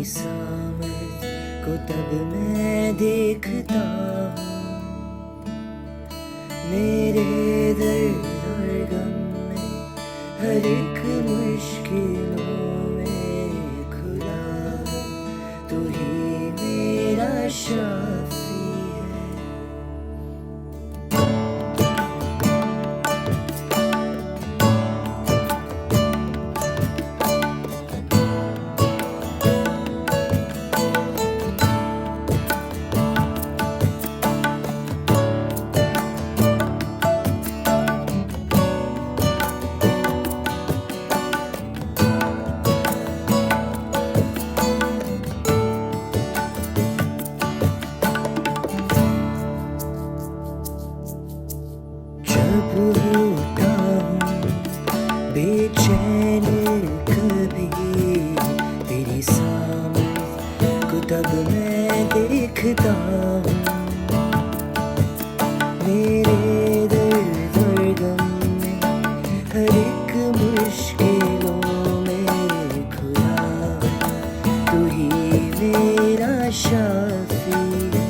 तेरी सामर्थ को तब मैं देखता हूँ, मेरे दर्द और गम में, हर एक मुश्किलों में खुदा तू ही मेरा शाफी है। जब होता हूँ बेचैन कभी, तेरी सामर्थ को तब मैं देखता हूँ, मेरे दर्द और गम में, हर एक मुश्किलों में खुदा तू ही मेरा शाफी है।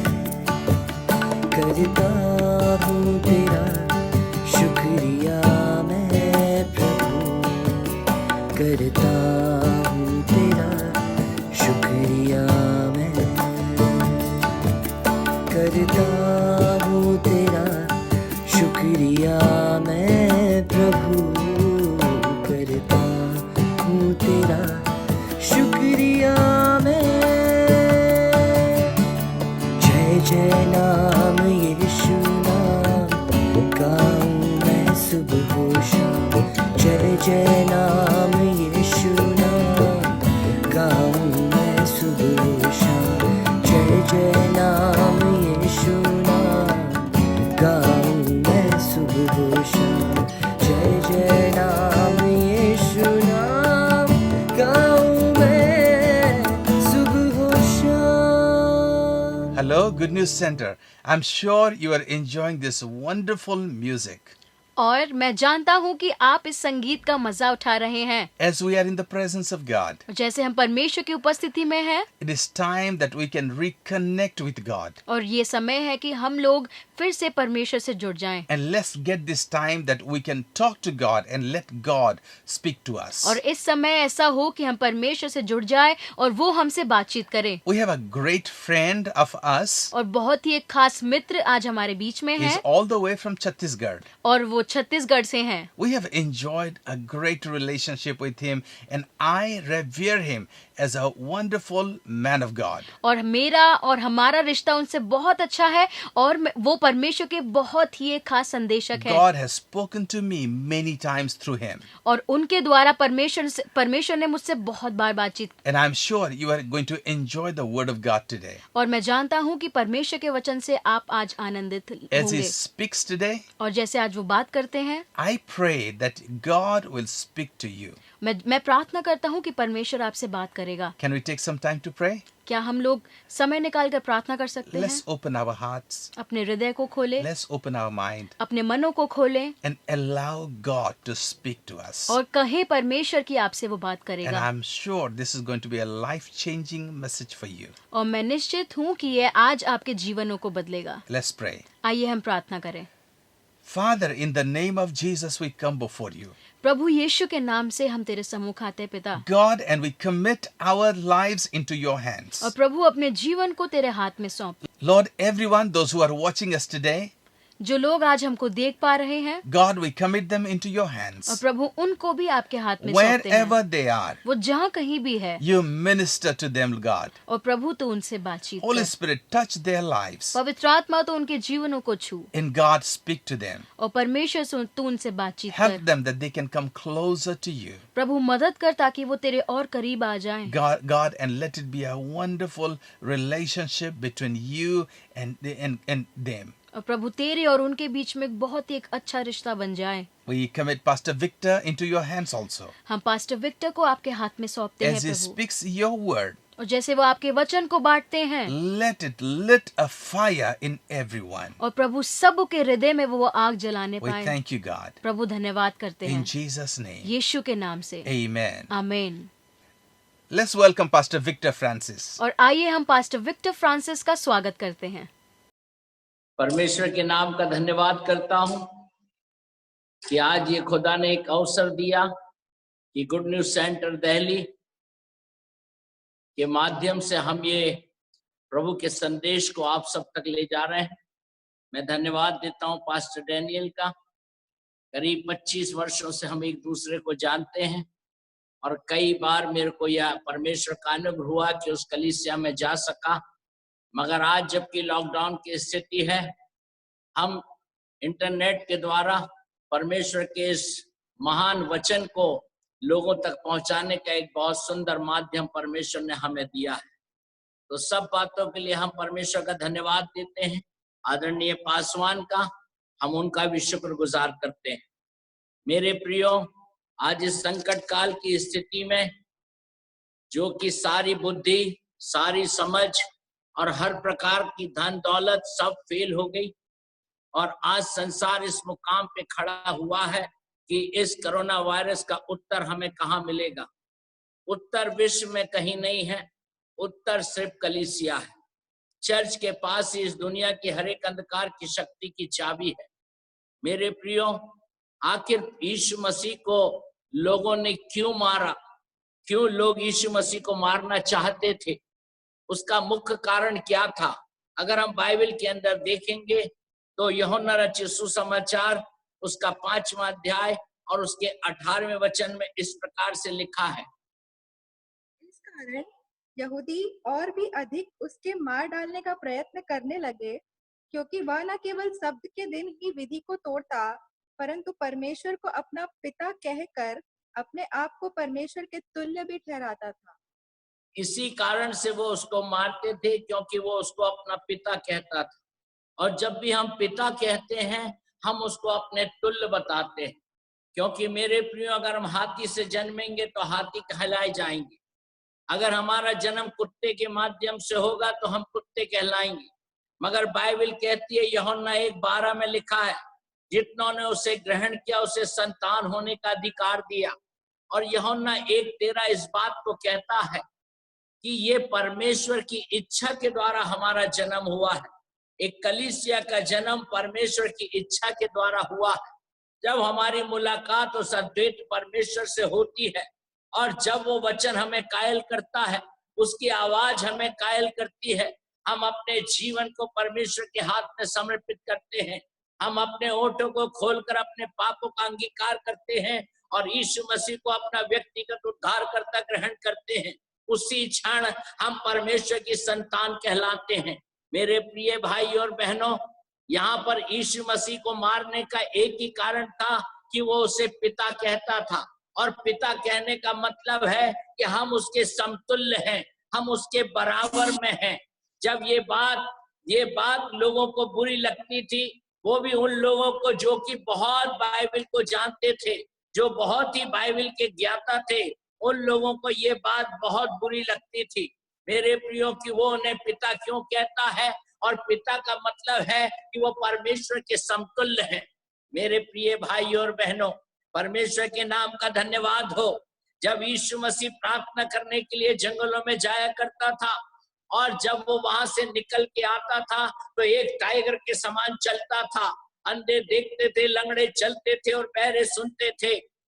करता हूँ तेरा शुक्रिया मैं प्रभु, करता हूँ तेरा शुक्रिया मैं, करता हूँ तेरा शुक्रिया मैं प्रभु, करता हूँ तेरा शुक्रिया मैं। जय जय नाम यीशु नाम गाऊं मैं सुबह शाम, जय जय नाम यीशु नाम गाऊं मैं सुबह शाम, जय जय नाम यीशु नाम गाऊं मैं सुबह शाम, जय जय नाम यीशु नाम गाऊं मैं सुबह शाम। Hello, Good News Center. I'm sure you are enjoying this wonderful music. और मैं जानता हूँ कि आप इस संगीत का मजा उठा रहे हैं। As we are in the presence of God, जैसे हम परमेश्वर की उपस्थिति में हैं, it is time that we can reconnect with God. और ये समय है कि हम लोग फिर से परमेश्वर से जुड़ जाएं। And let's get this time that we can talk to God and let God speak to us. और इस समय ऐसा हो कि हम परमेश्वर से जुड़ जाएं और वो हमसे बातचीत करें। We have a great friend of us. और बहुत ही एक खास मित्र आज हमारे बीच में He's है, all the way from Chhattisgarh. और वो छत्तीसगढ़ से हैं। We have enjoyed a great relationship with him and I revere him as a wonderful man of God. और मेरा और हमारा रिश्ता उनसे बहुत अच्छा है, और वो परमेश्वर के बहुत ही एक खास संदेशक है। God has spoken to me many times through him. और उनके द्वारा परमेश्वर ने मुझसे बहुत बार बातचीत। And I'm sure you are going to enjoy the word of God today. और मैं जानता हूँ कि परमेश्वर के वचन से आप आज आनंदित As he होंगे। speaks today, और जैसे आज वो बात करते हैं, I pray that God will speak to you. मैं प्रार्थना करता हूँ कि परमेश्वर आपसे बात करेगा। Can we take some time to pray? क्या हम लोग समय निकाल कर प्रार्थना कर सकते हैं? Let's open our hearts. अपने हृदय को खोले, Let's open our mind अपने मनों को खोलें, and allow God to speak to us. और कहे परमेश्वर की आपसे वो बात And करेगा। I'm sure this is going to be a life-changing message for you. और मैं निश्चित हूँ कि ये आज आपके जीवनों को बदलेगा। Let's pray. आइए हम प्रार्थना करें। Father, in the name of Jesus, we come before you. प्रभु यीशु के नाम से हम तेरे सम्मुख आते हैं पिता। God, and we commit our lives into your hands. और प्रभु अपने जीवन को तेरे हाथ में सौंप। Lord, everyone, those who are watching us today, जो लोग आज हमको देख पा रहे हैं, God, we commit them into your और hands. प्रभु उनको भी आपके हाथ में सौंपते Wherever हैं। they are, वो जहाँ कहीं भी है, you minister to them, God. और प्रभु तो उनसे बातचीत Holy कर। Spirit, touch their lives. पवित्र आत्मा तो उनके जीवनों को छू, And God, speak to them. और परमेश्वर से तू उनसे बातचीत Help कर। them that they can come closer to you. प्रभु मदद कर ताकि वो तेरे और करीब आ जाएं। God, and let it be a wonderful relationship between you and them. और प्रभु तेरे और उनके बीच में बहुत ही एक अच्छा रिश्ता बन जाए। We commit Pastor Victor into your hands also. हम पास्टर विक्टर को आपके हाथ में सौंपते हैं As he Prabhu, speaks your word, और जैसे वो आपके वचन को बांटते हैं, let it lit a fire in everyone. और प्रभु सब के हृदय में वो आग जलाने We पाए। thank you, God. प्रभु धन्यवाद करते In हैं Jesus' name. यीशु के नाम से, Amen. आमीन। Let's welcome Pastor Victor Francis. और आइए हम पास्टर विक्टर फ्रांसिस का स्वागत करते हैं। परमेश्वर के नाम का धन्यवाद करता हूं कि आज ये खुदा ने एक अवसर दिया कि गुड न्यूज सेंटर दिल्ली के माध्यम से हम ये प्रभु के संदेश को आप सब तक ले जा रहे हैं। मैं धन्यवाद देता हूं पास्टर डैनियल का। करीब 25 वर्षों से हम एक दूसरे को जानते हैं और कई बार मेरे को यह परमेश्वर का अनुभव हुआ कि उस कलीसिया में जा सका, मगर आज जबकि लॉकडाउन की स्थिति है, हम इंटरनेट के द्वारा परमेश्वर के इस महान वचन को लोगों तक पहुंचाने का एक बहुत सुंदर माध्यम परमेश्वर ने हमें दिया है। तो सब बातों के लिए हम परमेश्वर का धन्यवाद देते हैं। आदरणीय पासवान का हम उनका भी शुक्रगुजार करते हैं। मेरे प्रियो, आज इस संकट काल की स्थिति में जो कि सारी बुद्धि, सारी समझ और हर प्रकार की धन दौलत सब फेल हो गई और आज संसार इस मुकाम पे खड़ा हुआ है कि इस कोरोना वायरस का उत्तर हमें कहाँ मिलेगा। उत्तर विश्व में कहीं नहीं है, उत्तर सिर्फ कलीसिया है। चर्च के पास ही इस दुनिया की हर एक अंधकार की शक्ति की चाबी है। मेरे प्रियो, आखिर यीशु मसीह को लोगों ने क्यों मारा? क्यों लोग यीशु मसीह को मारना चाहते थे? उसका मुख्य कारण क्या था? अगर हम बाइबल के अंदर देखेंगे तो यूहन्ना रचित सुसमाचार उसका 5वां अध्याय और उसके 18वें वचन में इस प्रकार से लिखा है। इस कारण यहूदी और भी अधिक उसके मार डालने का प्रयत्न करने लगे, क्योंकि वह न केवल शब्द के दिन ही विधि को तोड़ता, परंतु परमेश्वर को अपना पिता कहकर अपने आप को परमेश्वर के तुल्य भी ठहराता था। इसी कारण से वो उसको मारते थे, क्योंकि वो उसको अपना पिता कहता था। और जब भी हम पिता कहते हैं, हम उसको अपने तुल्य बताते हैं। क्योंकि मेरे प्रियो, अगर हम हाथी से जन्मेंगे तो हाथी कहलाए जाएंगे। अगर हमारा जन्म कुत्ते के माध्यम से होगा तो हम कुत्ते कहलाएंगे। मगर बाइबल कहती है, यूहन्ना 1:12 में लिखा है, जितनों ने उसे ग्रहण किया उसे संतान होने का अधिकार दिया। और यूहन्ना 1:13 इस बात को कहता है कि ये परमेश्वर की इच्छा के द्वारा हमारा जन्म हुआ है। एक कलीसिया का जन्म परमेश्वर की इच्छा के द्वारा हुआ है। जब हमारी मुलाकात उस अद्वैत परमेश्वर से होती है और जब वो वचन हमें कायल करता है, उसकी आवाज हमें कायल करती है, हम अपने जीवन को परमेश्वर के हाथ में समर्पित करते हैं। हम अपने ओठों को खोलकर अपने पापों का अंगीकार करते हैं और यीशु मसीह को अपना व्यक्तिगत उद्धारकर्ता ग्रहण करते हैं। उसी क्षण हम परमेश्वर की संतान कहलाते हैं। मेरे प्रिय भाई और बहनों, यहाँ पर यीशु मसीह को मारने का एक ही कारण था कि वो उसे पिता कहता था। और पिता कहने का मतलब है कि हम उसके समतुल्य हैं, हम उसके बराबर में हैं। जब ये बात लोगों को बुरी लगती थी, वो भी उन लोगों को जो कि बहुत बाइबल को जानते थे, जो बहुत ही बाइबल के ज्ञाता थे, उन लोगों को ये बात बहुत बुरी लगती थी। मेरे प्रियो, कि वो उन्हें पिता क्यों कहता है? और पिता का मतलब है कि वो परमेश्वर के समतुल्य है। मेरे प्रिय भाई और बहनों, परमेश्वर के नाम का धन्यवाद हो। जब यीशु मसीह प्रार्थना करने के लिए जंगलों में जाया करता था और जब वो वहां से निकल के आता था तो एक टाइगर के समान चलता था। अंधे देखते थे, लंगड़े चलते थे और बहरे सुनते थे।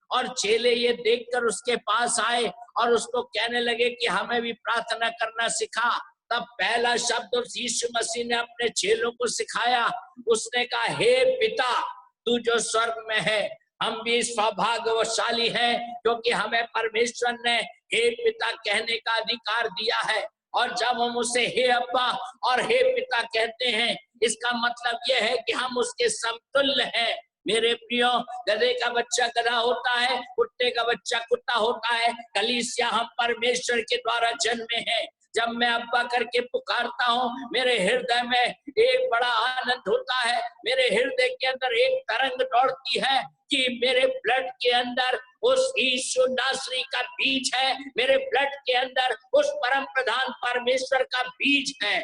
और चेले ये देखकर उसके पास आए और उसको कहने लगे कि हमें भी प्रार्थना करना सिखा। तब पहला शब्द उस यीशु मसीह ने अपने चेलों को सिखाया। उसने कहा, हे पिता, तू जो स्वर्ग में है, हम भी सौभाग्यशाली हैं क्योंकि हमें परमेश्वर ने हे पिता कहने का अधिकार दिया है। और जब हम उसे हे अब्बा और हे पिता कहते हैं, इसका मतलब यह है कि हम उसके समतुल्य हैं। मेरे प्रियो, गधे का बच्चा गधा होता है, कुत्ते का बच्चा कुत्ता होता है। कलीसिया हम परमेश्वर के द्वारा जन्मे हैं। जब मैं अब्बा करके पुकारता हूँ, मेरे हृदय में एक बड़ा आनंद होता है। मेरे हृदय के अंदर एक तरंग दौड़ती है कि मेरे ब्लड के अंदर उस यीशु नासरी का बीज है, मेरे ब्लड के अंदर उस परम प्रधान परमेश्वर का बीज है,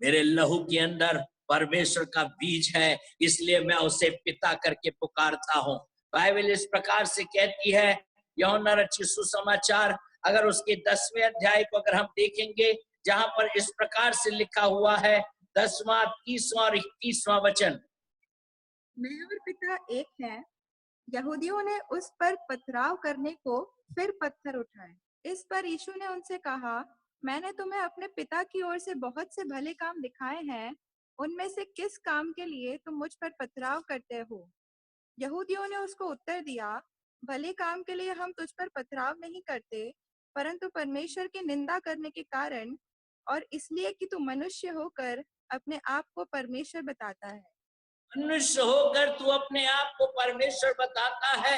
मेरे लहू के अंदर परमेश्वर का बीज है। इसलिए मैं उसे पिता करके पुकारता हूँ। बाइबल इस प्रकार से कहती है यूहन्ना रचित सुसमाचार अगर उसके 10वें अध्याय को अगर हम देखेंगे, जहां पर इस प्रकार से लिखा हुआ है, 10वां, 30वां और 21वां वचन। मैं और पिता एक हैं। यहूदियों ने उस पर पथराव करने को फिर पत्थर उठाए। इस पर यीशु ने उनसे कहा, मैंने तुम्हें अपने पिता की ओर से बहुत से भले काम दिखाए हैं, उनमें से किस काम के लिए तुम मुझ पर पथराव करते हो? यहूदियों ने उसको उत्तर दिया, भले काम के लिए हम तुझ पर पथराव नहीं करते, परंतु परमेश्वर की निंदा करने के कारण और इसलिए कि तू मनुष्य होकर अपने आप को परमेश्वर बताता है। मनुष्य होकर तू अपने आप को परमेश्वर बताता है।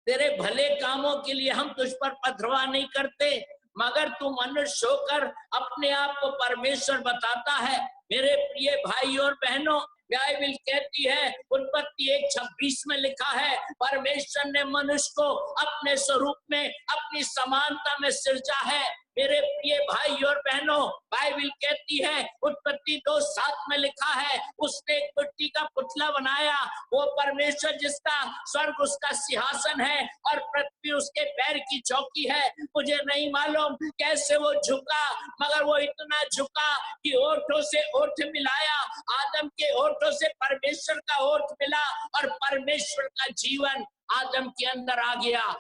तेरे भले कामों के लिए हम तुझ पर पथरवाह नहीं करते, मगर तू मनुष्य होकर अपने आप को परमेश्वर बताता है। मेरे प्रिय भाई और बहनों, बाइबल कहती है, उत्पत्ति 1:26 में लिखा है, परमेश्वर ने मनुष्य को अपने स्वरूप में, अपनी समानता में सृजा है। मेरे प्रिय भाई और बहनों, बाइबल कहती है, उत्पत्ति 2:7 में लिखा है, उसने एक मिट्टी का पुतला बनाया। वो परमेश्वर जिसका स्वर्ग उसका सिंहासन है और पृथ्वी उसके पैर की चौकी है। मुझे नहीं मालूम कैसे वो झुका, मगर वो इतना झुका कि ओठों से ओठ मिलाया। आदम के ओठों से परमेश्वर का ओठ मिला और परमेश्वर का जीवन आदम के अंदर आ गया।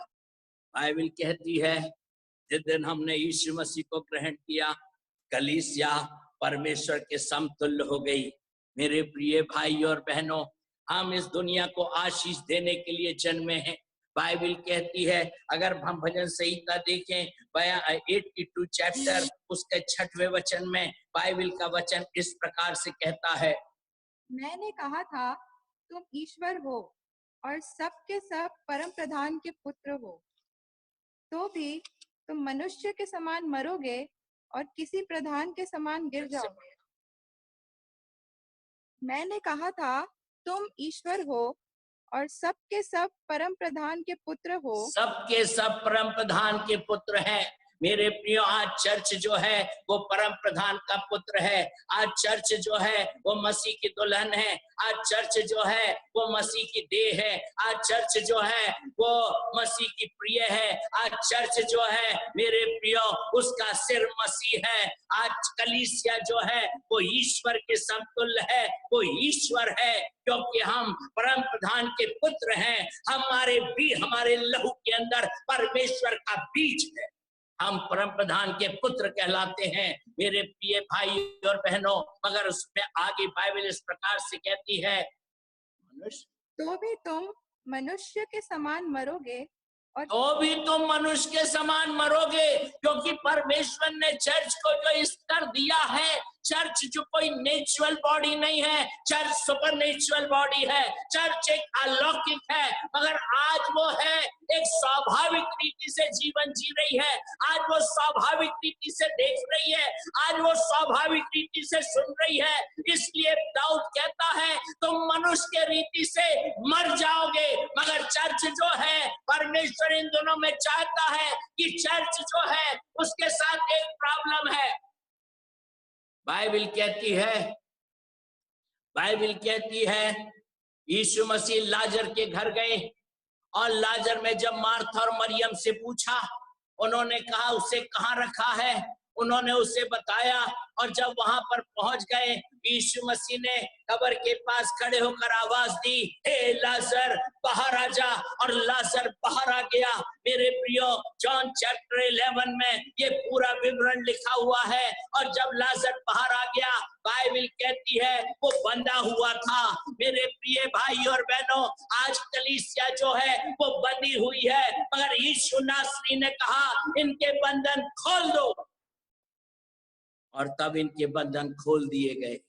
बाइबल कहती है, जिस दिन हमने यीशु मसीह को ग्रहण किया, कलीसिया परमेश्वर के समतुल्य हो गई। मेरे प्रिय भाई और बहनों, हम इस दुनिया को आशीष देने के लिए जन्मे हैं। बाइबल कहती है, अगर हम भजन संहिता देखें 82 चैप्टर उसके 6वें वचन में बाइबल का वचन इस प्रकार से कहता है, मैंने कहा था तुम ईश्वर हो और सब के सब परम प्रधान के पुत्र हो, तो भी तुम मनुष्य के समान मरोगे और किसी प्रधान के समान गिर जाओगे। मैंने कहा था तुम ईश्वर हो और सब के सब परम प्रधान के पुत्र हो। सबके सब परम प्रधान के पुत्र हैं। मेरे प्रियो, आज चर्च जो है वो परम प्रधान का पुत्र है। आज चर्च जो है वो मसीह की दुल्हन है। आज चर्च जो है वो मसीह की देह है। आज चर्च जो है वो मसीह की प्रिय है। आज चर्च जो है मेरे प्रियो उसका सिर मसीह है। आज कलीसिया जो है वो ईश्वर के समतुल्य है, वो ईश्वर है, क्योंकि हम परम प्रधान के पुत्र हैं। हमारे लहू के अंदर परमेश्वर का बीज है। हम परम प्रधान के पुत्र कहलाते हैं। मेरे प्रिय भाई और बहनों, मगर उसमें आगे बाइबल इस प्रकार से कहती है, मनुष्य तो भी तुम मनुष्य के समान मरोगे और तो भी तुम मनुष्य के समान मरोगे, क्योंकि परमेश्वर ने चर्च को जो स्तर दिया है, चर्च जो कोई नेचुरल बॉडी नहीं है, चर्च सुपर नेचुरल बॉडी है। चर्च एक अलौकिक है, मगर आज वो है एक स्वाभाविक रीति से जीवन जी रही है। आज वो स्वाभाविक रीति से देख रही है, आज वो स्वाभाविक रीति से सुन रही है। इसलिए दाऊद कहता है तुम मनुष्य के रीति से मर जाओगे। मगर चर्च जो है, परमेश्वर इन दोनों में चाहता है कि चर्च जो है उसके साथ एक प्रॉब्लम है। बाइबल कहती है यीशु मसीह लाजर के घर गए और लाजर में जब मार्था और मरियम से पूछा, उन्होंने कहा उसे कहाँ रखा है। उन्होंने उसे बताया और जब वहां पर पहुंच गए, यीशु मसीह ने कब्र के पास खड़े होकर आवाज दी, हे लाजर बाहर आ जा, और लाजर बाहर आ गया। मेरे प्रियो, जॉन चैप्टर 11 में ये पूरा विवरण लिखा हुआ है। और जब लाजर बाहर आ गया, बाइबल कहती है वो बंधा हुआ था। मेरे प्रिय भाई और बहनों, आज कलीसिया जो है वो बंधी हुई है, मगर यीशु नासरी ने कहा इनके बंधन खोल दो, और तब इनके बंधन खोल दिए गए।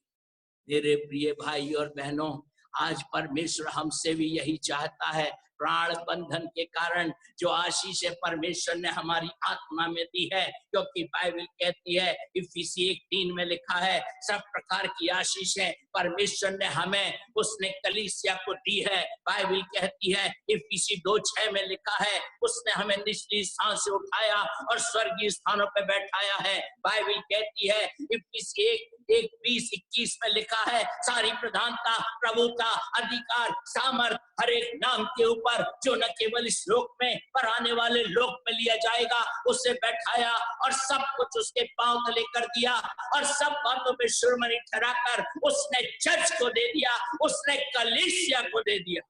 मेरे प्रिय भाई और बहनों, आज परमेश्वर हमसे भी यही चाहता है। प्राण बंधन के कारण जो आशीष परमेश्वर ने हमारी आत्मा में दी है, क्योंकि बाइबल कहती है, इफिसी 1:3 में लिखा है, सब प्रकार की आशीष है परमेश्वर ने हमें, उसने कलीसिया को दी है। बाइबल कहती है, इफिसी 2:6 में लिखा है, उसने हमें निचली स्थान से उठाया और स्वर्गीय स्थानों पर बैठाया है। बाइबल कहती है, इफिसी 1:20-21 में लिखा है, सारी प्रधानता, प्रभुता, अधिकार, सामर्थ हर एक नाम के ऊपर ऊपर, जो न केवल इस लोक में पर आने वाले लोक में लिया जाएगा, उसे बैठाया और सब कुछ उसके पांव तले कर दिया और सब बातों पे शुरमनी ठहराकर उसने चर्च को दे दिया, उसने कलीसिया को दे दिया।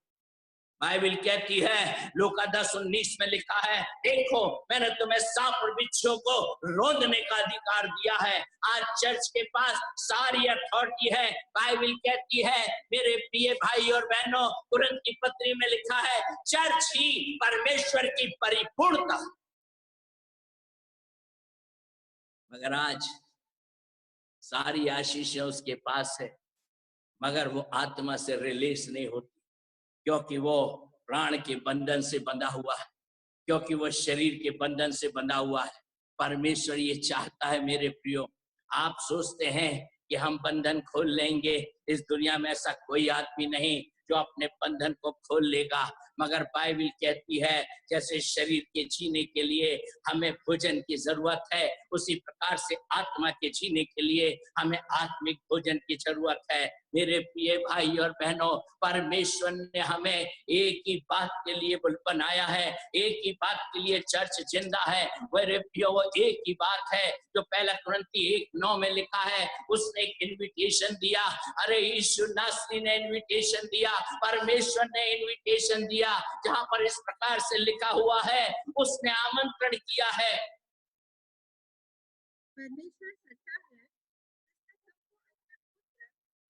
बाइबल कहती है, लूका 10:19 में लिखा है, देखो मैंने तुम्हें सांप और बिच्छू को रौंदने का अधिकार दिया है। आज चर्च के पास सारी अथॉरिटी है। बाइबल कहती है मेरे प्रिय भाई और बहनों, कुरिन्थ की पत्री में लिखा है, चर्च ही परमेश्वर की परिपूर्णता। मगर आज सारी आशीषें उसके पास है, मगर वो आत्मा से रिलीज नहीं होती, क्योंकि वो प्राण के बंधन से बंधा हुआ है, क्योंकि वो शरीर के बंधन से बंधा हुआ है। परमेश्वर ये चाहता है मेरे प्रियो, आप सोचते हैं कि हम बंधन खोल लेंगे। इस दुनिया में ऐसा कोई आदमी नहीं जो अपने बंधन को खोल लेगा, मगर बाइबल कहती है जैसे शरीर के जीने के लिए हमें भोजन की जरूरत है, उसी प्रकार से आत्मा के जीने के लिए हमें आत्मिक भोजन की जरूरत है। मेरे प्रिय भाई और बहनों, परमेश्वर ने हमें एक ही बात के लिए बनाया है, एक ही बात के लिए चर्च जिंदा है। मेरे प्रियो, वो एक ही बात है जो पहला कुरिन्थी 1:9 में लिखा है, उसने एक इन्विटेशन दिया। अरे यीशु नासरी ने इन्विटेशन दिया, परमेश्वर ने इन्विटेशन दिया, जहां पर इस प्रकार से लिखा हुआ है, उसने आमंत्रण किया है। परमेश्वर सच्चा है,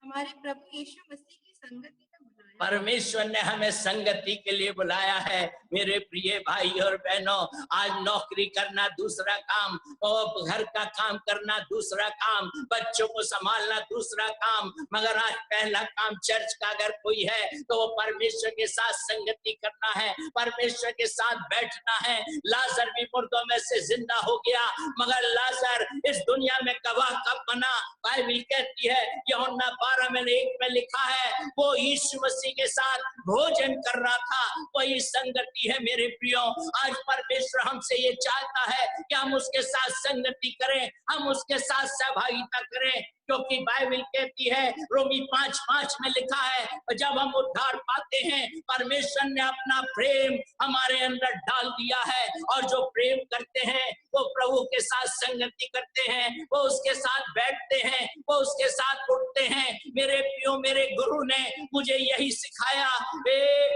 हमारे प्रभु यीशु मसीह की संगति में बुलाया। परमेश्वर ने हमें संगति के लिए बुलाया है। मेरे प्रिय भाई और बहनों, आज नौकरी करना दूसरा काम, और घर का काम करना दूसरा काम, बच्चों को संभालना दूसरा काम, मगर आज पहला काम चर्च का अगर कोई है तो वो परमेश्वर के साथ संगति करना है, परमेश्वर के साथ बैठना है। लाजर भी मुर्दों में से जिंदा हो गया, मगर लाजर इस दुनिया में गवाह कब बना? बाइबल कहती है, यूहन्ना 12:1 में लिखा है, वो यीशु मसीह के साथ भोजन कर रहा था। वही संगति है मेरे प्रियो। आज परमेश्वर हमसे ये चाहता है कि हम उसके साथ संगति करें, हम उसके साथ सहभागिता करें, क्योंकि बाइबल कहती है, रोमी 5:5 में लिखा है, जब हम उद्धार पाते हैं, परमेश्वर ने अपना प्रेम हमारे अंदर डाल दिया है, और जो प्रेम करते हैं वो प्रभु के साथ संगति करते हैं, वो उसके साथ बैठते हैं, वो उसके साथ उठते हैं। मेरे प्रियो, मेरे गुरु ने मुझे यही सिखाया।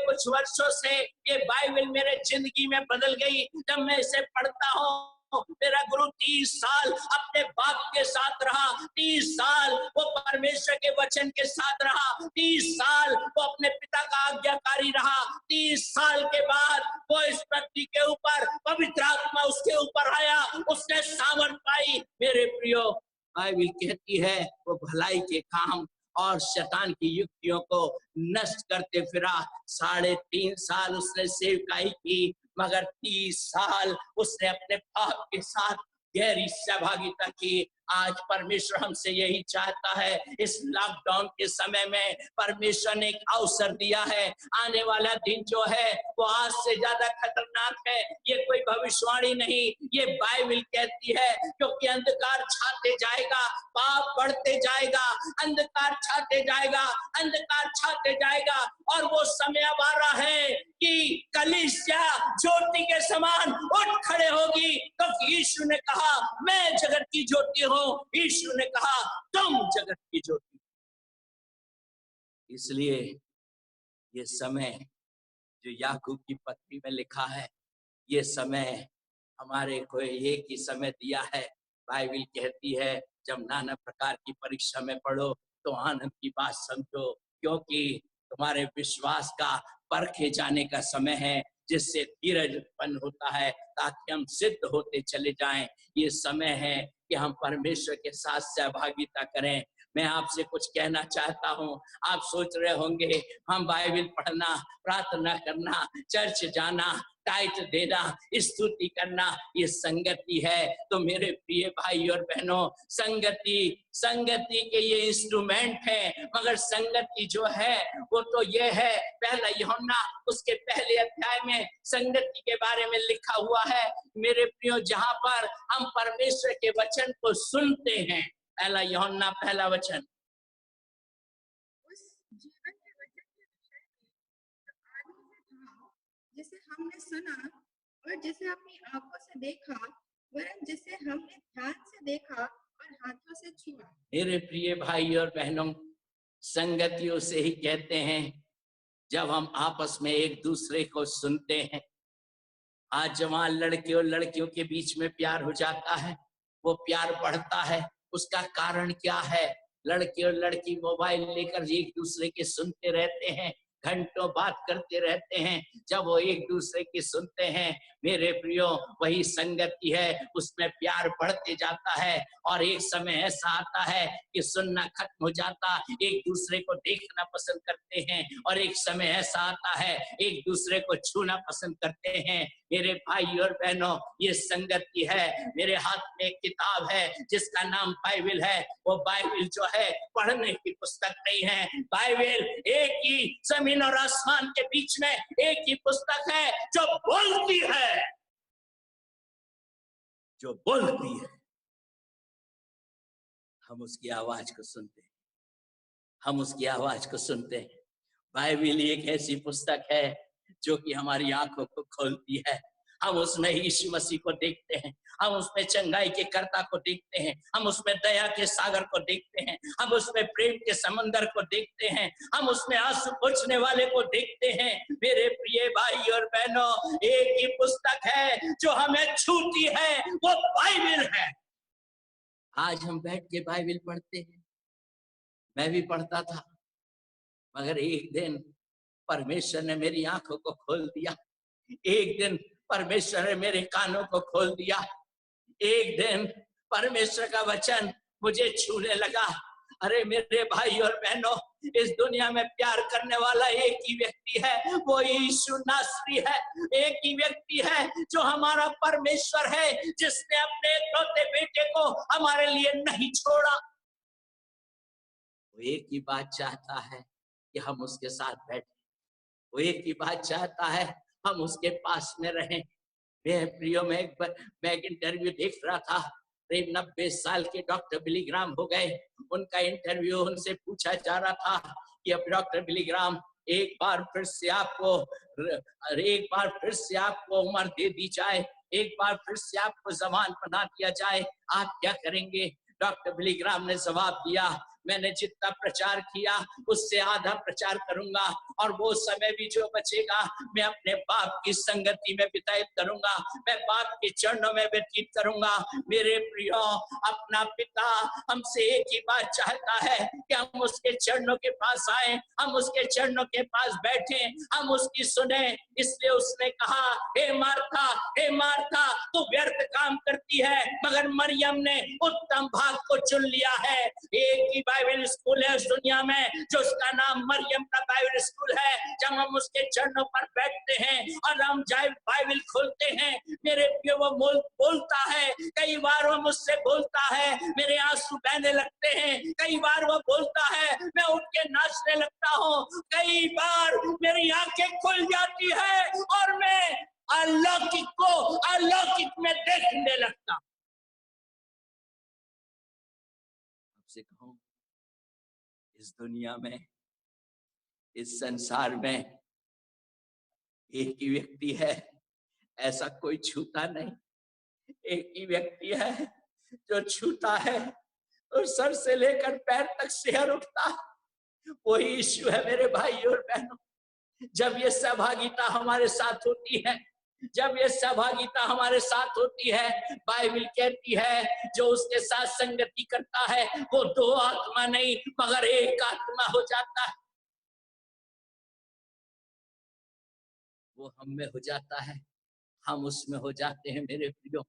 कुछ वर्षों से ये बाइबल मेरे जिंदगी में बदल गई। जब मैं इसे पढ़ता हूँ, मेरा गुरु 30 साल अपने बाप के साथ रहा, 30 साल वो परमेश्वर के वचन के साथ रहा, 30 साल वो अपने पिता का आज्ञाकारी रहा, 30 साल के बाद वो इस पृथ्वी के ऊपर पवित्र आत्मा उसके ऊपर आया, उसने सामर्थ पाई। मेरे प्रियो, बाइबल कहती है वो भलाई के काम और शैतान की युक्तियों को नष्ट करते फिरा। 3.5 साल उसने सेवकाई की, मगर 30 साल उसने अपने बाप के साथ गहरी सहभागिता की। आज परमेश्वर हमसे यही चाहता है। इस लॉकडाउन के समय में परमेश्वर ने एक अवसर दिया है। आने वाला दिन जो है वो आज से ज्यादा खतरनाक है। ये कोई भविष्यवाणी नहीं, ये बाइबल कहती है, क्योंकि अंधकार छाते जाएगा, पाप बढ़ते जाएगा, अंधकार छाते जाएगा, अंधकार छाते जाएगा, और वो समय अब आ रहा है कि कलीसिया ज्योति के समान उठ खड़े होगी, क्योंकि यीशु ने कहा मैं जगत की ज्योति हूं, यीशु ने कहा तुम जगत की ज्योति। इसलिए ये समय जो याकूब की पत्री में लिखा है, ये समय हमारे को एक ही समय दिया है। बाइबल कहती है जब नाना प्रकार की परीक्षा में पढ़ो तो आनंद की बात समझो, क्योंकि तुम्हारे विश्वास का परखे जाने का समय है, जिससे धीरज उत्पन्न होता है ताकि हम सिद्ध होते चले जाएं। ये समय है कि हम परमेश्वर के साथ सहभागिता करें। मैं आपसे कुछ कहना चाहता हूँ। आप सोच रहे होंगे हम बाइबल पढ़ना, प्रार्थना करना, चर्च जाना, टाइट देना, स्तुति करना ये संगति है। तो मेरे प्रिय भाई और बहनों, संगति के ये इंस्ट्रूमेंट है, मगर संगति जो है वो तो ये है, पहला यूहन्ना उसके पहले अध्याय में संगति के बारे में लिखा हुआ है। मेरे प्रियो, जहां पर हम परमेश्वर के वचन को सुनते हैं, पहला यूहन्ना पहला वचन, उस जीवन के वचन के विषय में जो आदि से था हमने सुना और जिसे अपनी आंखों से देखा, वरन जिसे हमने ध्यान से देखा और हाथों से छुआ। मेरे प्रिय भाई और बहनों, संगतियों से ही कहते हैं जब हम आपस में एक दूसरे को सुनते हैं। आज जवान लड़के और लड़कियों के बीच में प्यार हो जाता है, वो प्यार बढ़ता है। उसका कारण क्या है? लड़के और लड़की मोबाइल लेकर एक दूसरे के सुनते रहते हैं, घंटों बात करते रहते हैं। जब वो एक दूसरे की सुनते हैं, मेरे प्रियो, वही संगति है, उसमें प्यार बढ़ते जाता है। और एक समय ऐसा आता है कि सुनना खत्म हो जाता, एक दूसरे को देखना पसंद करते हैं। और एक समय ऐसा आता है एक दूसरे को छूना पसंद करते हैं। मेरे भाई और बहनों, ये संगति है। मेरे हाथ में एक किताब है जिसका नाम बाइबल है। वो बाइबल जो है पढ़ने की पुस्तक नहीं है। बाइबल एक ही जमीन और आसमान के बीच में एक ही पुस्तक है जो बोलती है, जो बोलती है। हम उसकी आवाज को सुनते हैं, हम उसकी आवाज को सुनते हैं। बाइबल एक ऐसी पुस्तक है जो कि हमारी आंखों को खोलती है। हम उसमें यीशु मसीह को देखते हैं, हम उसमें चंगाई के कर्ता को देखते हैं, हम उसमें दया के सागर को देखते हैं, हम उसमें प्रेम के समंदर को देखते हैं, हम उसमें आंसू पोंछने वाले को देखते हैं। मेरे प्रिय भाई और बहनों, एक ही पुस्तक है जो हमें छूती है, वो बाइबल है। आज हम बैठ के बाइबल पढ़ते हैं, मैं भी पढ़ता था, मगर एक दिन परमेश्वर ने मेरी आंखों को खोल दिया। एक दिन परमेश्वर ने मेरे कानों को खोल दिया। एक दिन परमेश्वर का वचन मुझे छूने लगा। अरे मेरे भाई और बहनों, इस दुनिया में प्यार करने वाला एक ही व्यक्ति है, वो यीशु नासरी है। एक ही व्यक्ति है जो हमारा परमेश्वर है, जिसने अपने इकलौते बेटे को हमारे लिए नहीं छोड़ा। वो एक ही बात चाहता है कि हम उसके साथ बैठे, वो एक ही बात चाहता है हम उसके पास में रहें। मेरे प्रियो, मैं एक इंटरव्यू देख रहा था। 90 साल के डॉक्टर बिली ग्राम हो गए। उनका इंटरव्यू, उनसे पूछा जा रहा था कि अब डॉक्टर बिली ग्राम एक बार फिर से आपको उम्र दे दी जाए, एक बार फिर से आपको जवान बना दिया जाए, आप क्या करेंगे? डॉक्टर बिली ग्राम ने जवाब दिया, मैंने जितना प्रचार किया उससे आधा प्रचार करूंगा, और वो समय भी जो बचेगा मैं अपने बाप की संगति में व्यतीत करूंगा, मैं बाप के चरणों में व्यतीत करूंगा। मेरे प्रियो, अपना पिता हमसे एक ही बात चाहता है कि हम उसके चरणों के पास आए, हम उसके चरणों के पास बैठे, हम उसकी सुने। इसलिए उसने कहा, हे मार्था, हे मार्था, तू व्यर्थ काम करती है, मगर मरियम ने उत्तम भाग को चुन लिया है। एक ही बाइबल स्कूल है उस दुनिया में, जो उसका नाम मरियम का बाइबल स्कूल है। जब हम उसके चरणों पर बैठते हैं और हम बाइबल खोलते हैं, मेरे प्रिय, वो बोलता है। कई बार वो मुझसे बोलता है, मेरे आंसू बहने लगते हैं। कई बार वो बोलता है, मैं उठ के नाचने लगता हूँ। कई बार मेरी आंखें खुल जाती है और मैं अलौकिक को अलौकिक में देखने लगता हूँ। आपसे कहूं, इस दुनिया में, इस संसार में एक ही व्यक्ति है, ऐसा कोई छूता नहीं। एक ही व्यक्ति है जो छूता है और सर से लेकर पैर तक सिहर उठता, वो यीशु है। मेरे भाई और बहनों, जब ये सहभागिता हमारे साथ होती है, जब ये सहभागिता हमारे साथ होती है, बाइबल कहती है जो उसके साथ संगति करता है वो दो आत्मा नहीं मगर एक आत्मा हो जाता है। वो हम में हो जाता है, हम उसमें हो जाते हैं। मेरे प्रियो,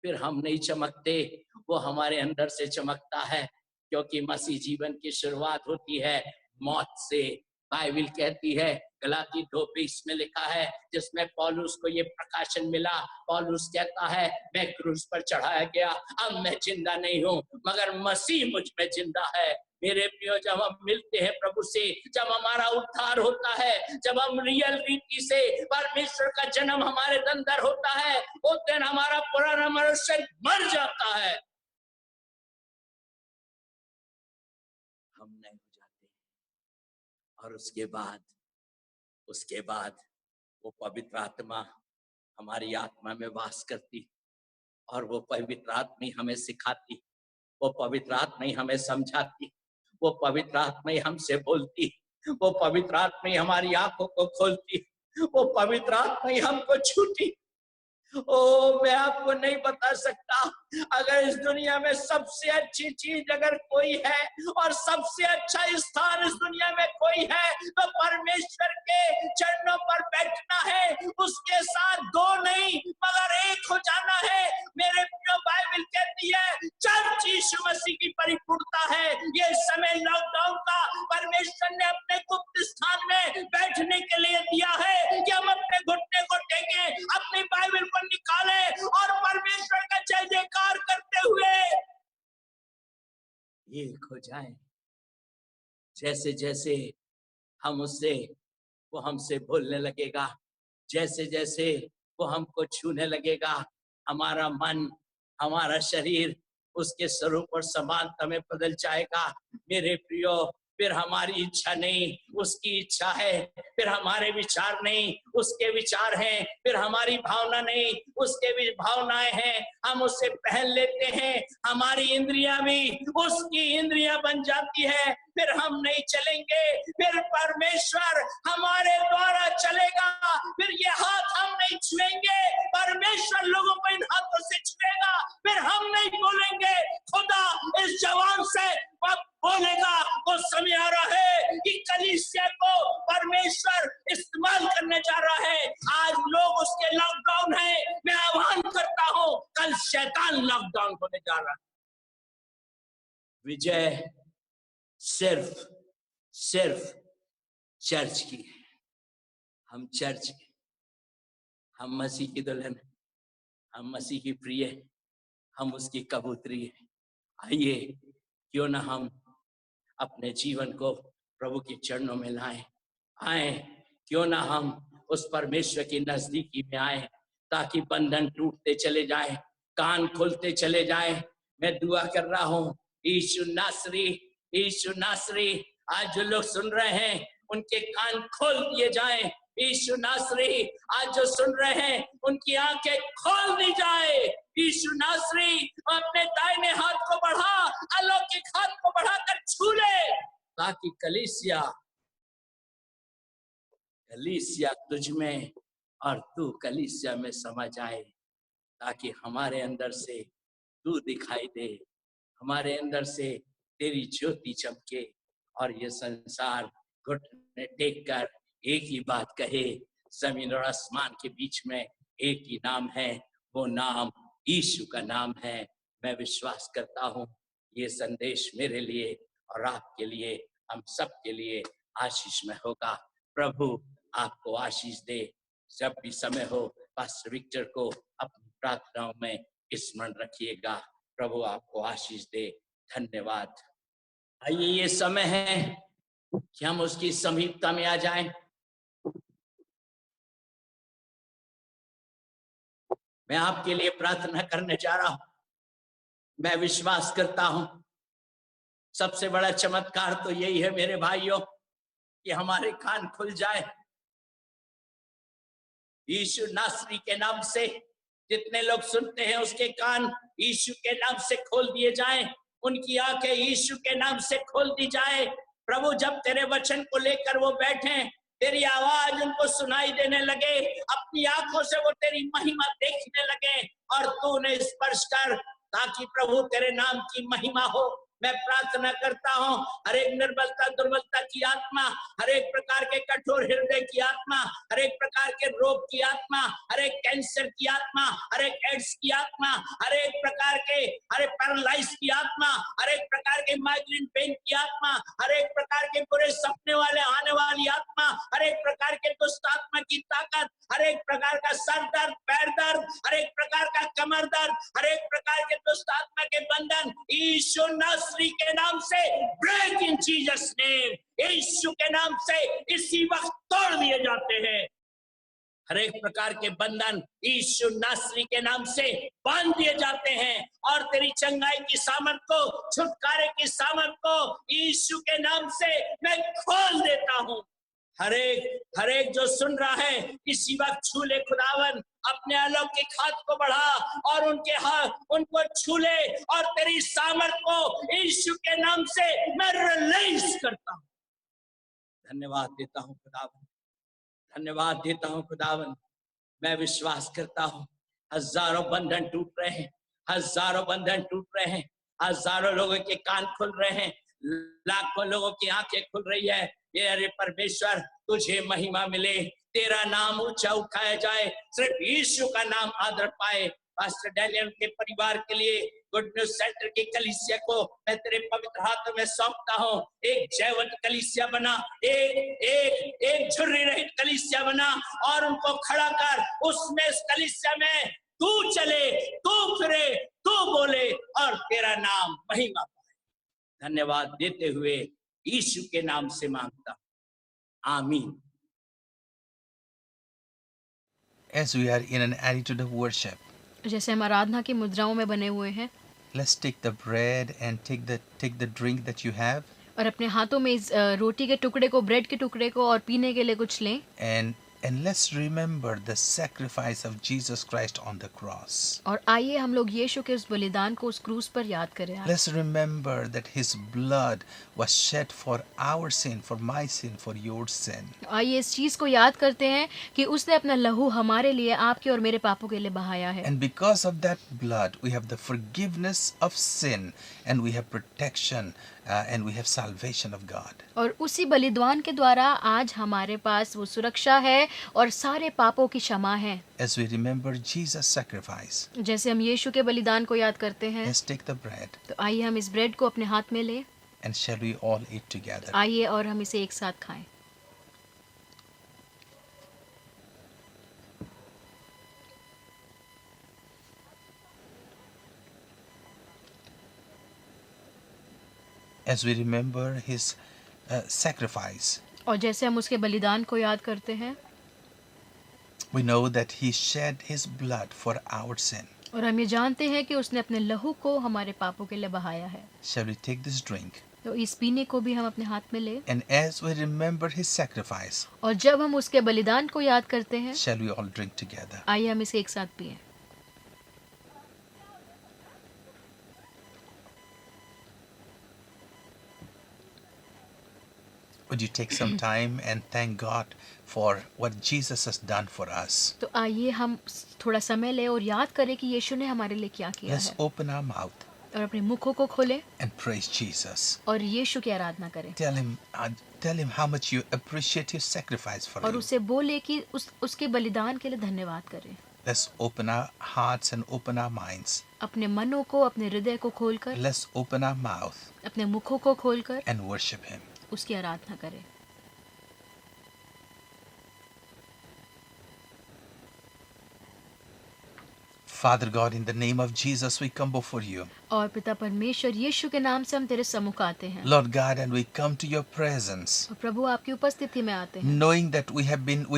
फिर हम नहीं चमकते, वो हमारे अंदर से चमकता है, क्योंकि मसीह जीवन की शुरुआत होती है मौत से। बाइबल कहती है, गलाती 2:20 में लिखा है, जिसमें पौलुस को ये प्रकाशन मिला। पौलुस कहता है, मैं क्रूस पर चढ़ाया गया, अब मैं जिंदा नहीं हूँ मगर मसीह मुझ में जिंदा है। मेरे प्रियो, जब हम मिलते हैं प्रभु से, जब हमारा उद्धार होता है, जब हम रियल रीति से परमेश्वर का जन्म हमारे अंदर होता है, उस दिन हमारा पुराना मनुष्य मर जाता है, हम नए हो जाते हैं। और उसके बाद वो पवित्र आत्मा हमारी आत्मा में वास करती और वो पवित्र आत्मा ही हमें सिखाती, वो पवित्र आत्मा ही हमें समझाती, वो पवित्र आत्मा ही हमसे बोलती, वो पवित्र आत्मा ही हमारी आंखों को खोलती, वो पवित्र आत्मा ही हमको छूती। ओ मैं आपको नहीं बता सकता, अगर इस दुनिया में सबसे अच्छी चीज अगर कोई है और सबसे अच्छा स्थान इस दुनिया में कोई है तो परमेश्वर के चरणों पर बैठना है, उसके साथ दो नहीं मगर एक हो जाना है। मेरे प्रिय बाइबल कहती है चर्च यीशु मसीह की परिपूर्णता है। ये समय लॉकडाउन का परमेश्वर ने अपने गुप्त स्थान में बैठने के लिए दिया है कि हम अपने घुटने को टेके, अपनी बाइबल को निकाले और परमेश्वर का जय जयकार करते हुए एक हो जाएं। जैसे जैसे हम उससे, वो हमसे बोलने लगेगा, जैसे जैसे वो हमको छूने लगेगा, हमारा मन, हमारा शरीर उसके स्वरूप और समानता में बदल जाएगा। मेरे प्रियो, फिर हमारी इच्छा नहीं उसकी इच्छा है, फिर हमारे विचार नहीं उसके विचार हैं, फिर हमारी भावना नहीं उसके भी भावनाएं हैं। हम उससे पहन लेते हैं, हमारी इंद्रियां भी उसकी इंद्रियां बन जाती है। फिर हम नहीं चलेंगे, फिर परमेश्वर हमारे द्वारा चलेगा। फिर ये हाथ हम नहीं छुएंगे, परमेश्वर लोगों को इन हाथों से छुएगा। फिर हम नहीं बोलेंगे, खुदा इस जवान से बोलेगा। वो समय आ रहा है कि कलीसिया को परमेश्वर इस्तेमाल करने जा रहा है। आज लोग उसके लॉकडाउन है, मैं आह्वान करता हूं, कल शैतान लॉकडाउन होने जा रहा है। विजय सिर्फ चर्च की है। हम चर्च के, हम मसीह की दुल्हन, हम मसीह की प्रिय, हम उसकी कबूतरी है। आइए क्यों ना हम अपने जीवन को प्रभु के चरणों में लाएं। आए क्यों ना हम उस परमेश्वर की नजदीकी में आए, ताकि बंधन टूटते चले जाएं, कान खुलते चले जाएं। मैं दुआ कर रहा हूं, यीशु नासरी, यीशु नासरी, आज जो लोग सुन रहे हैं उनके कान खोल दिए जाएं। यीशु नासरी, आज जो सुन रहे हैं उनकी आंखें खोल दी जाए। यीशु नासरी, अपने दाहिने हाथ को बढ़ा, अलौकिक हाथ को बढ़ाकर छू ले, ताकि कलीसिया तुझ में और तू कलीसिया में समा जाए, ताकि हमारे अंदर से तू दिखाई दे, हमारे अंदर से तेरी ज्योति चमके और ये संसार घुटने टेक कर एक ही बात कहे, जमीन और आसमान के बीच में एक ही नाम है, वो नाम यीशु का नाम है। मैं विश्वास करता हूँ ये संदेश मेरे लिए और आपके लिए, हम सब के लिए आशीषमय होगा। प्रभु आपको आशीष दे। जब भी समय हो पास्टर विक्टर को अपनी प्रार्थनाओं में स्मरण रखिएगा। प्रभु आपको आशीष दे। धन्यवाद। आइए ये समय है कि हम उसकी समीपता में आ जाएं। मैं आपके लिए प्रार्थना करने जा रहा हूं। मैं विश्वास करता हूं सबसे बड़ा चमत्कार तो यही है मेरे भाइयों कि हमारे कान खुल जाए। यीशु नासरी के नाम से जितने लोग सुनते हैं उसके कान यीशु के नाम से खोल दिए जाएं, उनकी आंखें यीशु के नाम से खोल दी जाए। प्रभु जब तेरे वचन को लेकर वो बैठे, तेरी आवाज उनको सुनाई देने लगे, अपनी आंखों से वो तेरी महिमा देखने लगे और तू उन्हें स्पर्श कर, ताकि प्रभु तेरे नाम की महिमा हो। मैं प्रार्थना करता हूँ हर एक निर्बलता दुर्बलता की आत्मा, हर एक प्रकार के कठोर हृदय की आत्मा, हर एक प्रकार के रोग की आत्मा, हर एक कैंसर की आत्मा, हर एक एड्स की आत्मा, हर एक प्रकार के हर एक पैरालाइज की आत्मा, हर एक प्रकार के माइग्रेन पेन की आत्मा, हर एक प्रकार के बुरे सपने वाले आने वाली आत्मा, हर एक प्रकार के दुष्ट आत्मा की ताकत, हर एक प्रकार का सर दर्द, पैर दर्द, हर एक प्रकार का कमर दर्द, हर एक प्रकार के दुष्ट आत्मा के बंधन यीशु नासरी के नाम से ब्रेक इन जीसस नेम। यीशु के नाम से इसी वक्त तोड़ दिए जाते हैं। हर एक प्रकार के बंधन यीशु नासरी के नाम से बांध दिए जाते हैं और तेरी चंगाई की सामर्थ को, छुटकारे की सामर्थ को यीशु के नाम से मैं खोल देता हूं। हर एक जो सुन रहा है इसी वक्त छू ले खुदावन, अपने अलौकिक हाथ को बढ़ा और उनके हाथ उनको छू ले और तेरी सामर्थ को यीशु के नाम से मैं रिलीज करता हूं। धन्यवाद देता हूं खुदावन, धन्यवाद देता हूं खुदावन। मैं विश्वास करता हूं हजारों बंधन टूट रहे हैं, हजारों बंधन टूट रहे हैं, हजारों लोगों के कान खुल रहे हैं, लाखों लोगों की आंखें खुल रही है। ये अरे परमेश्वर तुझे महिमा मिले, तेरा नाम ऊंचा उठाया जाए, सिर्फ यीशु का नाम आदर पाए। पास्टर डैनियल के परिवार के लिए, गुड न्यूज सेंटर की कलीसिया को मैं तेरे पवित्र हाथों में सौंपता हूँ। एक जयवंत कलीसिया बना, एक झुर्री रहित कलीसिया बना और उनको खड़ा कर, उसमें इस कलीसिया में तू चले, तू फिरे, तू बोले और तेरा नाम महिमा पाए। धन्यवाद देते हुए यीशु के नाम से मांगता हूं, आमीन। As we are in an attitude of worship, जैसे हम आराधना की मुद्राओं में बने हुए हैं, let's take the bread and take the drink that you have, और अपने हाथों में इस रोटी के टुकड़े को, ब्रेड के टुकड़े को और पीने के लिए कुछ लें, and let's remember the sacrifice of Jesus Christ on the cross. और आइए हम लोग यीशु के उस बलिदान को उस क्रूस पर याद करें। Let's remember that his blood was shed for our sin, for my sin, for your sin. आइए इस चीज को याद करते हैं कि उसने अपना लहू हमारे लिए, आपके और मेरे पापों के लिए बहाया है। And because of that blood, we have the forgiveness of sin, and we have protection, and we have salvation of God. और उसी बलिदान के द्वारा आज हमारे पास वो सुरक्षा है और सारे पापों की क्षमा है। As we remember Jesus' sacrifice, जैसे हम यीशु के बलिदान को याद करते हैं, let's take the bread, तो आइए हम इस ब्रेड को अपने हाथ में लें, and shall we all eat together? आइए और हम इसे एक साथ खाएं। As we remember his sacrifice, और जैसे हम उसके बलिदान को याद करते हैं, we know that he shed his blood for our sin. और हम ये जानते हैं कि उसने अपने लहू को हमारे पापों के लिए बहाया है। Shall we take this drink? तो इस पीने को भी हम अपने हाथ में लें, And as we remember his sacrifice, और जब हम उसके बलिदान को याद करते हैं, shall we all drink together? आइए हम इसे एक साथ पिएं। Would you take some time and thank God for what Jesus has done for us? तो आइए हम थोड़ा समय लें और याद करें कि यीशु ने हमारे लिए क्या किया Let's है, open our mouth और अपने मुखों को खोलें and praise Jesus. और यीशु की आराधना करें, Tell him how much you appreciate his sacrifice for और you. उसे बोले कि उसके बलिदान के लिए धन्यवाद करें। Let's open our hearts and open our minds. अपने मनों को, अपने हृदय को खोलकर, Let's open our mouth अपने मुखों को खोलकर and worship him. उसकी आराधना करें। Father God, in the name of Jesus, we come before you. और पिता परमेश्वर, यीशु के नाम से हम तेरे सम्मुख आते हैं, Lord God, and we come to your presence, और प्रभु आपकी उपस्थिति में आते हैं, knowing that we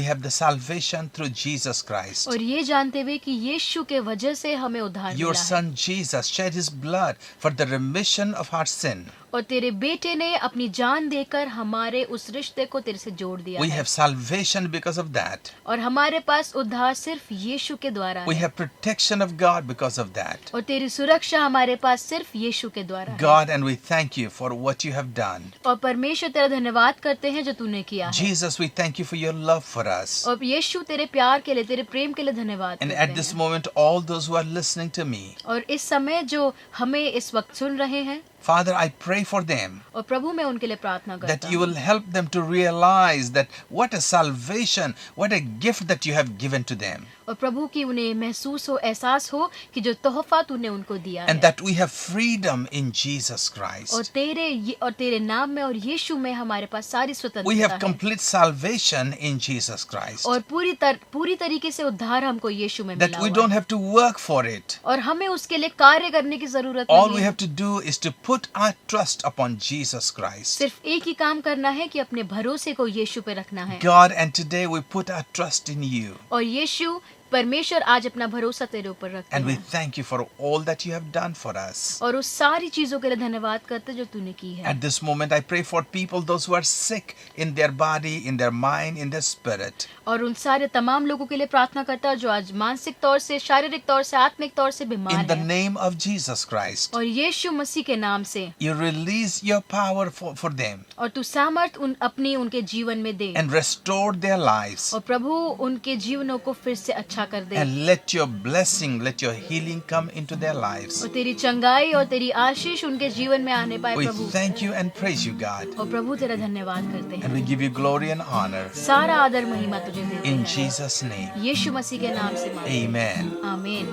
have the salvation through Jesus Christ. और ये जानते हुए कि यीशु के वजह से हमें उद्धार Your मिला है, son Jesus shed his blood for the remission of our sin. और तेरे बेटे ने अपनी जान देकर हमारे उस रिश्ते को तेरे से जोड़ दिया We है, have salvation because of that. और हमारे पास उद्धार सिर्फ यीशु के द्वारा We है, have protection of God because of that. और तेरी सुरक्षा हमारे पास सिर्फ यीशु के द्वारा है। God, and we thank you for what you have done. और परमेश्वर तेरा धन्यवाद करते हैं जो तूने किया है, Jesus, we thank you for your love for us. और यीशु तेरे प्यार के लिए, तेरे प्रेम के लिए धन्यवाद And करते at this हैं। moment, all those who are listening to me, और इस समय जो हमें इस वक्त सुन रहे हैं, Father, I pray for them और प्रभु मैं उनके लिए प्रार्थना that करता you हूँ will help them to realize that what a salvation, what a gift that you have given to them, और प्रभु की उन्हें महसूस हो, एहसास हो कि जो तोहफा तूने उनको दिया and है, that we have freedom in Jesus और Christ. तेरे नाम में और यीशु में हमारे पास सारी We स्वतंत्रता have है, complete salvation in Jesus Christ. और पूरी तरीके से उद्धार हमको यीशु में That मिला we हुआ don't है, have to work for it. और हमें उसके लिए कार्य करने की जरूरत All नहीं we है। have to do is to put our trust upon Jesus Christ. सिर्फ एक ही काम करना है कि अपने भरोसे को यीशु पे रखना है, God, and today we put our trust in you. और यीशु परमेश्वर आज अपना भरोसा तेरे ऊपर रखते And we हैं thank you for all that you have done for us. और उस सारी चीजों के लिए धन्यवाद करते जो तूने की है। At this moment, I pray for people, those who are sick in their body, in their mind, in their spirit. और उन सारे तमाम लोगों के लिए प्रार्थना करता है जो आज मानसिक तौर से, शारीरिक तौर से, आत्मिक तौर से बीमार In the हैं। name of Jesus Christ, और यीशु मसीह के नाम से you release your power for them और तू सामर्थ अपनी उनके जीवन में दे and restore their lives. और प्रभु उनके जीवनों को फिर से अच्छा कर दे And let your blessing, let your healing come into their lives. और तेरी चंगाई और तेरी आशीष उनके जीवन में आने पाए We Prabhu. thank you and praise you, God. और प्रभु तेरा धन्यवाद करते हैं। And we give you glory and honor. सारा आदर महिमा तुझे देते In हैं Jesus' name, यीशु मसीह के नाम से मांगते हैं। amen. आमीन।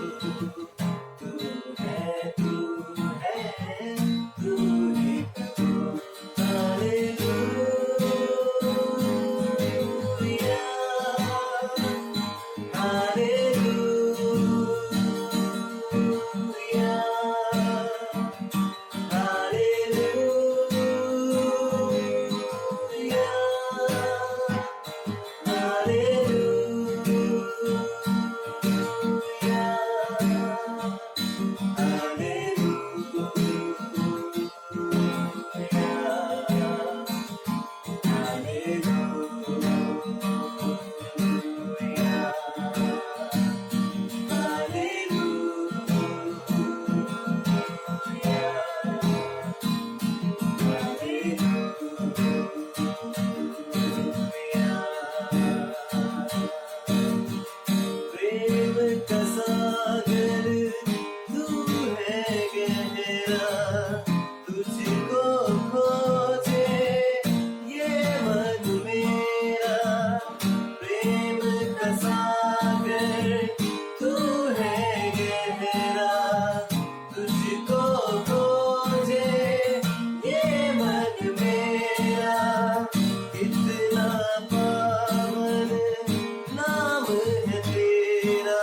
प्रेम का सागर तू है गहरा, तुझको खोजे ये मन मेरा। प्रेम का सागर तू है गहरा, तुझको खोजे ये मन मेरा। कितना पावन नाम है तेरा,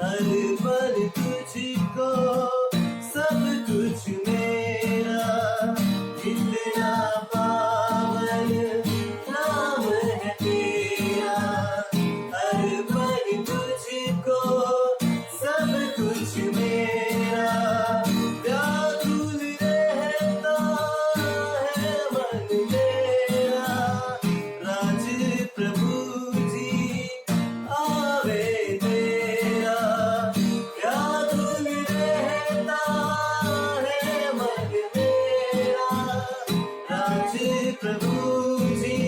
हर पल तुझको सब कुछ मेरा। कितना पावन नाम है तेरा, हर पल तुझको सब कुछ मेरा। व्याकुल रहता है मन मेरा, राज प्रभु जी आवे तेरा। व्याकुल रहता है मन मेरा, राज प्रभु जी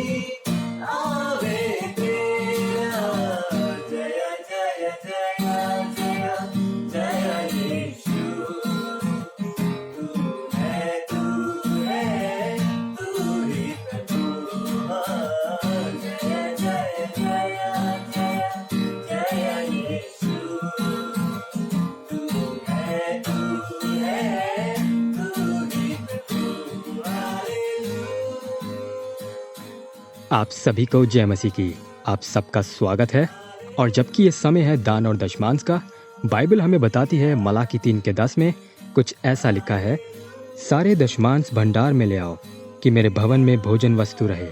आवे तेरा। जय जय जय जय जय यीशु, तू है तू ही प्रभु। जय जय जय जय जय यीशु, तू है तू ही प्रभु। हालेलुया। आप सभी को जय मसीह की। आप सबका स्वागत है। और जबकि ये समय है दान और दशमांश का, बाइबल हमें बताती है मलाकी 3:10 में कुछ ऐसा लिखा है, सारे दशमांश भंडार में ले आओ कि मेरे भवन में भोजन वस्तु रहे।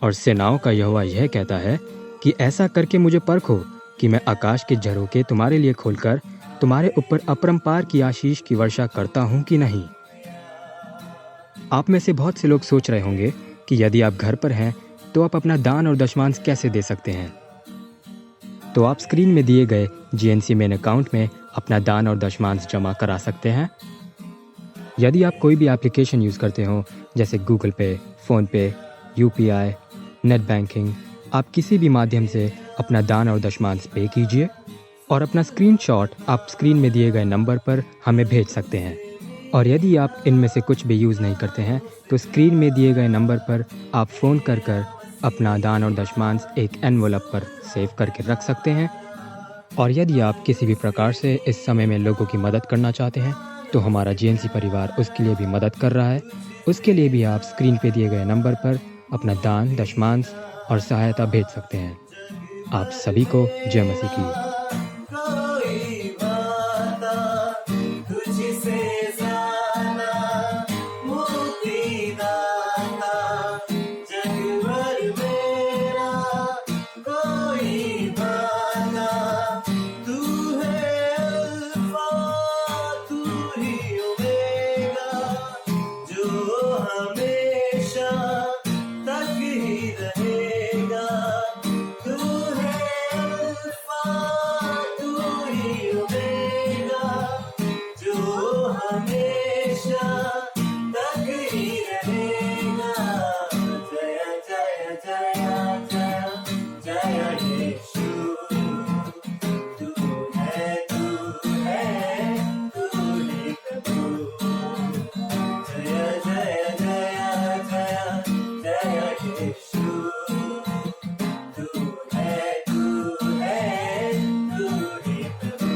और सेनाओं का यहोवा यह कहता है कि ऐसा करके मुझे परखो कि मैं आकाश के झरोखे तुम्हारे लिए खोलकर तुम्हारे ऊपर अपरंपार की आशीष की वर्षा करता हूँ कि नहीं। आप में से बहुत से लोग सोच रहे होंगे कि यदि आप घर पर हैं तो आप अपना दान और दशमांश कैसे दे सकते हैं। तो आप स्क्रीन में दिए गए GNC मेन अकाउंट में अपना दान और दशमांश जमा करा सकते हैं। यदि आप कोई भी एप्लीकेशन यूज़ करते हो जैसे गूगल पे, फ़ोन पे, UPI, नेट बैंकिंग, आप किसी भी माध्यम से अपना दान और दशमांश पे कीजिए और अपना स्क्रीनशॉट आप स्क्रीन में दिए गए नंबर पर हमें भेज सकते हैं। और यदि आप इनमें से कुछ भी यूज़ नहीं करते हैं तो स्क्रीन में दिए गए नंबर पर आप फ़ोन कर अपना दान और दशमांश एक एनवलप पर सेव करके रख सकते हैं। और यदि आप किसी भी प्रकार से इस समय में लोगों की मदद करना चाहते हैं तो हमारा GNC परिवार उसके लिए भी मदद कर रहा है। उसके लिए भी आप स्क्रीन पे दिए गए नंबर पर अपना दान, दशमांश और सहायता भेज सकते हैं। आप सभी को जय मसीह की। कोई वादा तुझसे जाना, मुक्तिदाता जग भर मेरा। कोई वादा हमेशा तक ही रहेगा। जय जय जय जय जय यीशु, तू है तू ही प्रभु। जय जय जय जय जय यीशु, तू है तू ही प्रभु।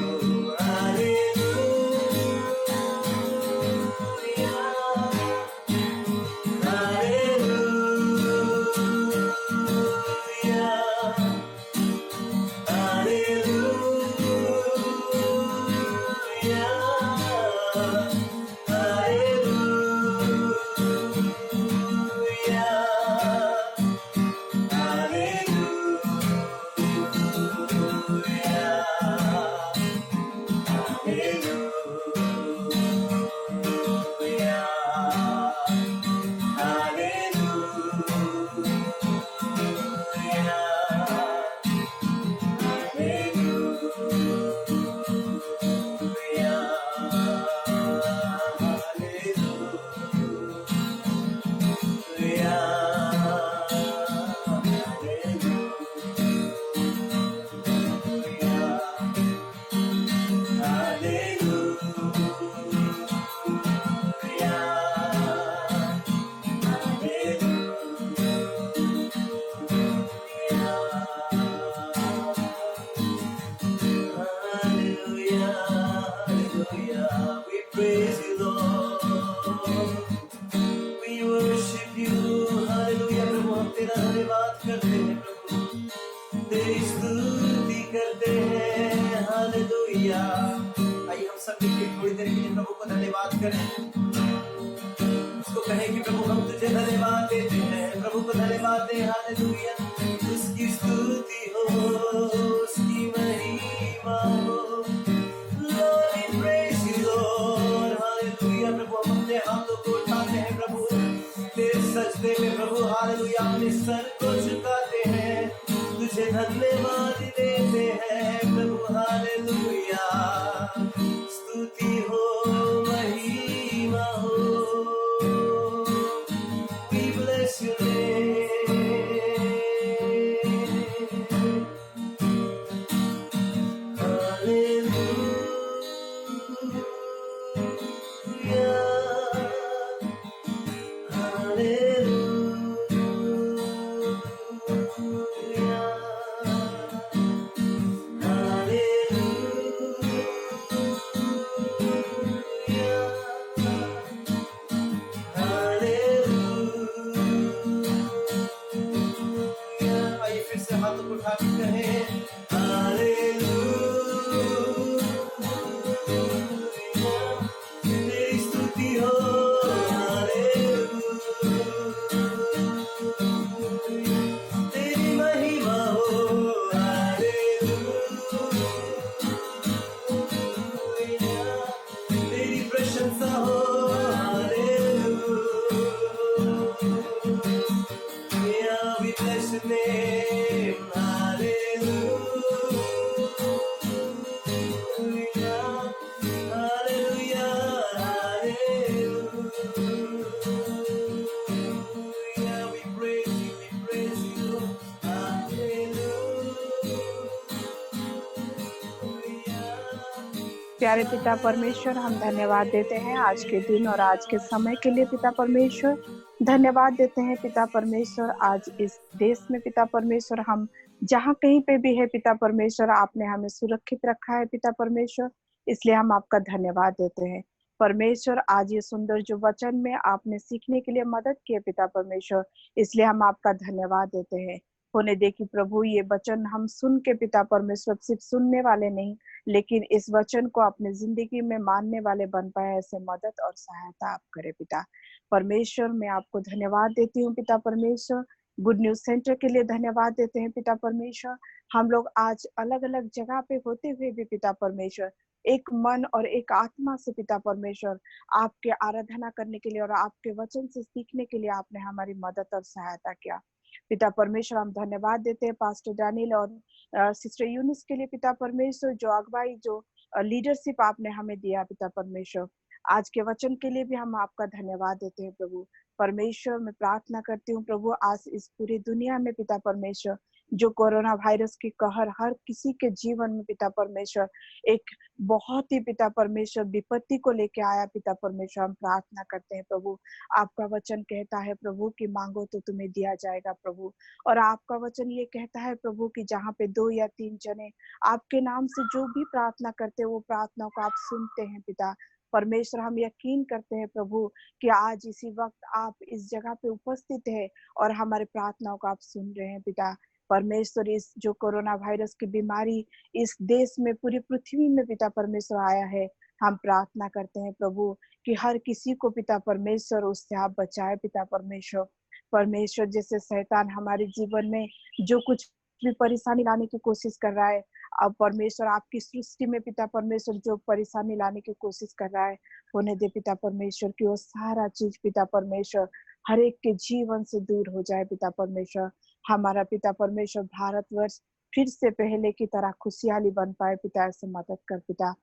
Hallelujah, hallelujah, we praise you, Lord. We worship you, hallelujah। प्रभु हम तेरा धन्यवाद करते हैं, प्रभु तेरी स्तुति करते हैं, हालेलुया। आइए हम सब मिलकर थोड़ी देर के लिए प्रभु को धन्यवाद करें। उसको कहें कि प्रभु हम तुझे धन्यवाद देते हैं, प्रभु को धन्यवाद दे, हालेलुया। उसकी स्तुति हो, उसकी महिमा हो। Lord, we praise you, Lord, hallelujah। प्रभु हम अपने हाथों को उठाते हैं, प्रभु तेरे सजदे में, प्रभु हालेलुया अपने सर को झुकाते हैं, तुझे धन्यवाद देते हैं, प्रभु हालेलुया। स्तुति हो, महिमा हो, we bless your name। आइए फिर से हाथों को उठा के कहें, हालेलुया, तेरी स्तुति हो, हालेलुया, तेरी महिमा हो, हालेलुया, तेरी प्रशंसा हो, hallelujah, we bless your name, hallelujah, hallelujah, hallelujah, we praise you, hallelujah। प्यारे पिता परमेश्वर, हम धन्यवाद देते हैं आज के दिन और आज के समय के लिए पिता परमेश्वर। धन्यवाद देते हैं पिता परमेश्वर, आज इस देश में पिता परमेश्वर हम जहाँ कहीं पे भी है पिता परमेश्वर, आपने हमें सुरक्षित रखा है पिता परमेश्वर, इसलिए हम आपका धन्यवाद देते हैं परमेश्वर। आज ये सुंदर जो वचन में आपने सीखने के लिए मदद की है पिता परमेश्वर, इसलिए हम आपका धन्यवाद देते हैं। होने दे कि प्रभु ये वचन हम सुन के पिता परमेश्वर सिर्फ सुनने वाले नहीं, लेकिन इस वचन को अपनी जिंदगी में मानने वाले बन पाए, ऐसे मदद और सहायता आप करें पिता परमेश्वर। मैं आपको धन्यवाद देती हूँ पिता परमेश्वर। गुड न्यूज सेंटर के लिए धन्यवाद देते हैं पिता परमेश्वर। हम लोग आज अलग अलग जगह पे होते हुए भी पिता परमेश्वर एक मन और एक आत्मा से पिता परमेश्वर आपके आराधना करने के लिए और आपके वचन से सीखने के लिए आपने हमारी मदद और सहायता किया पिता परमेश्वर। हम धन्यवाद देते हैं पास्टर डैनियल और सिस्टर यूनिस के लिए पिता परमेश्वर, जो अगुवाई जो लीडरशिप आपने हमें दिया पिता परमेश्वर। आज के वचन के लिए भी हम आपका धन्यवाद देते हैं प्रभु परमेश्वर। मैं प्रार्थना करती हूँ प्रभु, आज इस पूरी दुनिया में पिता परमेश्वर जो कोरोना वायरस की कहर हर किसी के जीवन में पिता परमेश्वर एक बहुत ही पिता परमेश्वर विपत्ति को लेके आया पिता परमेश्वर, हम प्रार्थना करते हैं प्रभु। आपका वचन कहता है प्रभु कि मांगो तो तुम्हें दिया जाएगा प्रभु, और आपका वचन ये कहता है प्रभु कि जहाँ पे 2 या 3 जने आपके नाम से जो भी प्रार्थना करते हैं वो प्रार्थनाओं को आप सुनते हैं पिता परमेश्वर। हम यकीन करते हैं प्रभु कि आज इसी वक्त आप इस जगह पे उपस्थित है और हमारे प्रार्थनाओं को आप सुन रहे हैं पिता परमेश्वर। इस जो कोरोना वायरस की बीमारी इस देश में पूरी पृथ्वी में पिता परमेश्वर आया है, हम प्रार्थना करते हैं प्रभु कि हर किसी को पिता परमेश्वर उससे आप बचाए पिता परमेश्वर। परमेश्वर जैसे शैतान हमारे जीवन में जो कुछ भी परेशानी लाने की कोशिश कर रहा है, अब परमेश्वर आपकी सृष्टि में पिता परमेश्वर जो परेशानी लाने की कोशिश कर रहा है होने दे पिता परमेश्वर कि वो सारा चीज पिता परमेश्वर हर एक के जीवन से दूर हो जाए पिता परमेश्वर। हमारा पिता परमेश्वर भारतवर्ष फिर से पहले की तरह खुशहाली बन पाए पिता, ऐसे मदद कर पिता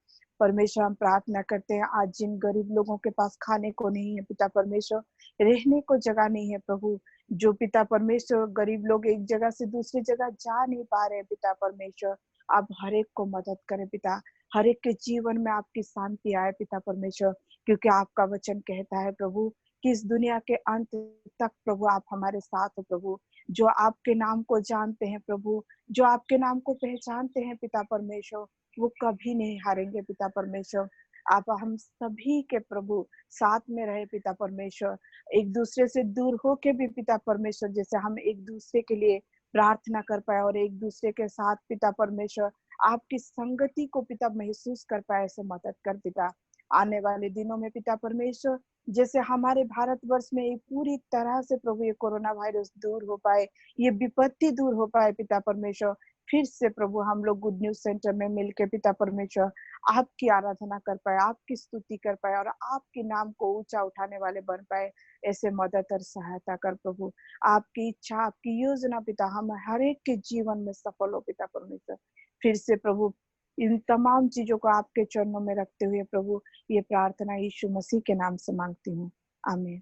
परमेश्वर। हम प्रार्थना करते हैं आज जिन गरीब लोगों के पास खाने को नहीं है पिता परमेश्वर, रहने को जगह नहीं है प्रभु, जो पिता परमेश्वर गरीब लोग एक जगह से दूसरी जगह जा नहीं पा रहे पिता परमेश्वर, आप हर एक को मदद करें पिता, हर एक के जीवन में आपकी शांति आए पिता परमेश्वर। क्योंकि आपका वचन कहता है प्रभु कि इस दुनिया के अंत तक प्रभु आप हमारे साथ हो प्रभु। जो आपके नाम को जानते हैं प्रभु, जो आपके नाम को पहचानते हैं पिता परमेश्वर, वो कभी नहीं हारेंगे पिता परमेश्वर। आप हम सभी के प्रभु साथ में रहे पिता परमेश्वर, एक दूसरे से दूर हो के भी पिता परमेश्वर जैसे हम एक दूसरे के लिए प्रार्थना कर पाए और एक दूसरे के साथ पिता परमेश्वर आपकी संगति को पिता महसूस कर पाए, ऐसे मदद कर पिता। आने वाले दिनों में पिता परमेश्वर जैसे हमारे भारतवर्ष में एक पूरी तरह से प्रभु ये कोरोना वायरस दूर हो पाए, ये विपत्ति दूर हो पाए पिता परमेश्वर, फिर से प्रभु हम लोग गुड न्यूज सेंटर में मिलके पिता परमेश्वर आपकी आराधना कर पाए, आपकी स्तुति कर पाए और आपके नाम को ऊंचा उठाने वाले बन पाए, ऐसे मदद और सहायता कर प्रभु। आपकी इच्छा आपकी योजना पिता हम हर एक के जीवन में सफल हो पिता परमेश्वर। फिर से प्रभु इन तमाम चीजों को आपके चरणों में रखते हुए प्रभु ये प्रार्थना यीशु मसीह के नाम से मांगती हूँ, आमीन।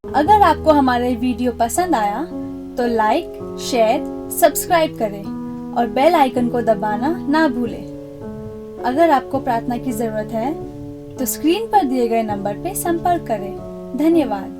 अगर आपको हमारा वीडियो पसंद आया तो लाइक, शेयर, सब्सक्राइब करें और बेल आइकन को दबाना ना भूलें। अगर आपको प्रार्थना की जरूरत है तो स्क्रीन पर दिए गए नंबर पर संपर्क करें। धन्यवाद।